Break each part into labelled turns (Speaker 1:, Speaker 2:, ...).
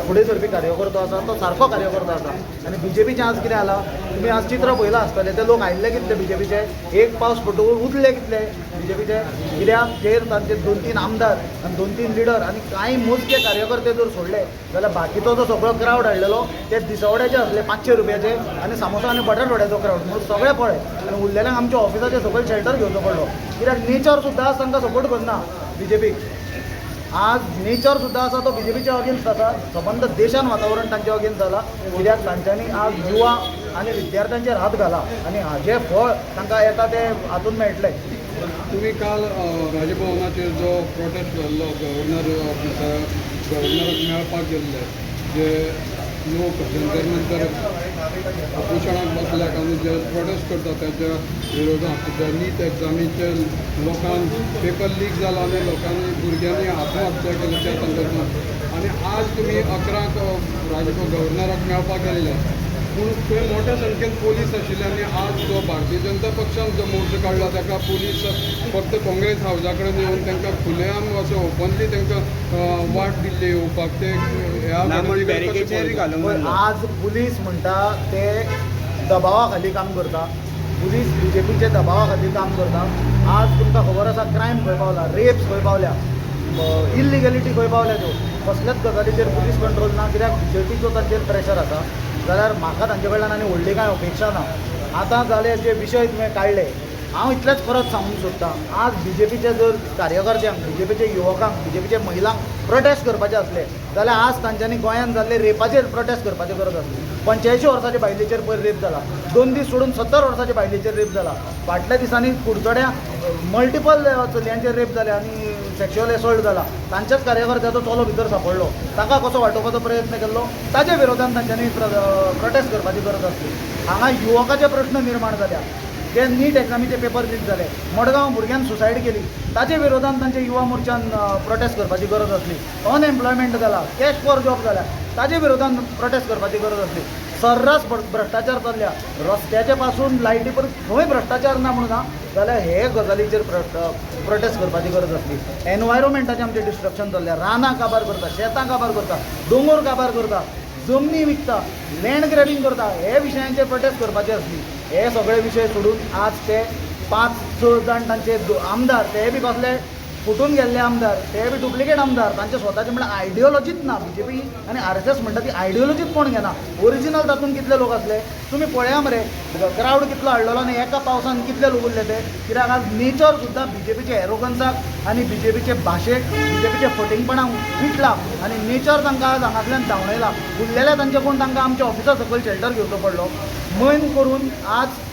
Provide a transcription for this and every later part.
Speaker 1: फुडें सरपी कार्यकर्तो आसा तो सारको कार्यकर्तो आसा आनी बीजेपीचें आज कितें जालां तुमी आज चित्र पळयलां आसतलें ते लोक आयिल्ले कितले बीजेपीचे एक पावस पडटकूच उरले कितले बीजेपीचे कित्याक जे तांचे 2-3 आमदार आनी 2-3 लिडर आनी कांय मोजके कार्यकर्ते जर सोडले जाल्यार बाकीचो जो सगळो क्रावड हाडलेलो ते दिसवड्याचे आसले 500 रुपयाचे आनी सामोसा आनी बटाटवड्याचो क्रावड म्हणून सगळे पळय आनी उरलेल्यांक आमच्या ऑफिसाचे सकयल शेल्टर घेवचो पडलो कित्याक नेचर सुद्दां आज तांकां सपोर्ट करना बीजेपीक आज नेचर सुद्दां आसा तो बीजेपीच्या अगेन्स्ट आसा संबंद देशान वातावरण तांच्या अगेन्स्ट जाला कित्याक तांच्यांनी आज युवा आनी विद्यार्थ्यांचेर हात घाला आनी हाजें फळ तांकां येता ते हातून मेळटलें.
Speaker 2: तुम्ही काल राजभवनाचेर जो प्रोटेस्ट जाल्लो गव्हर्नर ऑफिसाक मेळपाक गेल्ले जे लोक जंतर नंतर उपोशणाक बसल्यात आनी जे प्रोटेस्ट करता त्याच्या विरोधात ज्या नीट एक्झामीचे लोकांक पेपर लीक जाला आनी लोकांनी भुरग्यांनी आत्महत्या केली त्या संदर्भात आनी आज तुमी 11क गव्हर्नराक मेळपाक गेल्ले पूण थंय मोठ्या संख्येन पोलीस आशिल्ले आनी आज जो भारतीय जनता पक्षान जो मोर्चो काडला ताका पोलीस फक्त काँग्रेस हावजा कडेन येवन तांकां खुलेआम असो ओपनली तांकां वाट दिल्ली येवपाक ते
Speaker 1: आज पुलीस म्हणटा ते दबावा खाली काम करता पुलीस बीजेपीचे दबावा खातीर काम करता. आज तुमकां खबर आसा क्रायम खंय पावला रेप्स खंय पावल्या इलिगॅलिटी खंय पावल्या त्यो कसल्याच गजालीचेर पुलीस कंट्रोल ना कित्याक बीजेपीचो तांचेर प्रेशर आसा जाल्यार म्हाका तांचे कडल्यान आनी व्हडली कांय अपेक्षा ना. आतां जाले जे विशय तुवें काडले हांव इतलेंच परत सांगूंक सोदतां आज बीजेपीचे जर कार्यकर्त्यांक बीजेपीचे युवकांक बीजेपीचे महिलांक प्रोटेस्ट करपाचें आसलें जाल्यार आज तांच्यांनी गोंयांत जाल्ले रेपाचेर प्रोटेस्ट करपाची गरज आसली. 85 वर्साच्या बायलेचेर पयर रेप जाला 2 दीस सोडून 70 वर्साच्या बायलेचेर रेप जाला फाटल्या दिसांनी कुडचड्या मल्टिपल चलयांचेर रेप जाले आनी सेक्शुअल एसॉल्ट जाला तांच्याच कार्यकर्त्याचो चलो भितर सांपडलो ताका कसो वाटोवपाचो प्रयत्न केल्लो ताचे विरोधान तांच्यांनी प्रोटेस्ट करपाची गरज आसली. हांगा युवकाचे प्रश्न निर्माण जाल्या जे नीट एक्झामीचे पेपर लीक जाले मडगांव भुरग्यान सुसायड केली ताचे विरोधान तांचे युवा मोर्चान प्रोटेस्ट करपाची गरज आसली. अनएम्प्लॉयमेंट जाला कॅश फॉर जॉब जाल्या ताचे विरोधान प्रोटेस्ट करपाची गरज आसली. सर्रास भ्रष्टाचार चल्ल्या रस्त्याचे पासून लायटी पर्यंत खंय भ्रष्टाचार ना म्हणून ना जाल्यार हे गजालीचेर प्रोटेस्ट करपाची गरज आसली. एनवायरमेंटाचें आमचें डिस्ट्रक्शन चल्ल्या रानां काबार करता शेतां काबार करता दोंगर काबार करता जमनी विकता लँड ग्रॅबिंग करता हे विशयांचेर प्रोटेस्ट करपाची आसली. हे सगळे विशय सोडून आज ते 5-6 जाण तांचे आमदार ते बी कसले फुटून गेल्ले आमदार ते बी डुप्लिकेट आमदार तांचे स्वताचे म्हणल्यार आयडियोलॉजीच ना बीजेपी आनी RSS म्हणटा ती आयडियोलॉजीच कोण घेना ओरिजिनल तातूंत कितले लोक आसले तुमी पळया मरे क्रावड कितलो हाडलेलो आनी एका पावसान कितले लोक उरले ते कित्याक आज नेचर सुद्दां बीजेपीचे एरोगन्साक आनी बीजेपीचे भाशेक बीजेपीचे फटिंगपणाक विटला आनी नेचर तांकां आज हांगांतल्यान धांवयला उरलेले तांचे कोण तांकां आमच्या ऑफिसा सकयल शेल्टर घेवचो पडलो. मैन करून आज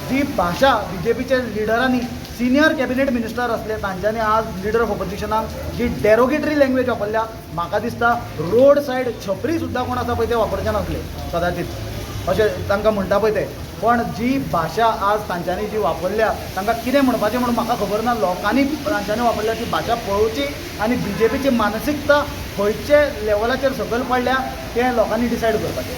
Speaker 1: जी भाशा बीजेपीचे लिडरांनी सिनियर कॅबिनेट मिनिस्टर असले तांच्यांनी आज लिडर ऑफ ऑपोजिशनाक जी डेरोगेटरी लँग्वेज वापरल्या म्हाका दिसता रोड सायड छपरी सुद्दां कोण आसा पळय ते वापरचे नासले कदाचित अशें तांकां म्हणटा पळय ते पण जी भाशा आज तांच्यांनी जी वापरल्या तांकां कितें म्हणपाचें म्हणून म्हाका खबर ना लोकांनी तांच्यांनी वापरल्या ती भाशा पळोवची आनी बीजेपीची मानसिकता खंयचे लेवलाचेर सकयल पडल्या तें लोकांनी डिसायड करपाचें.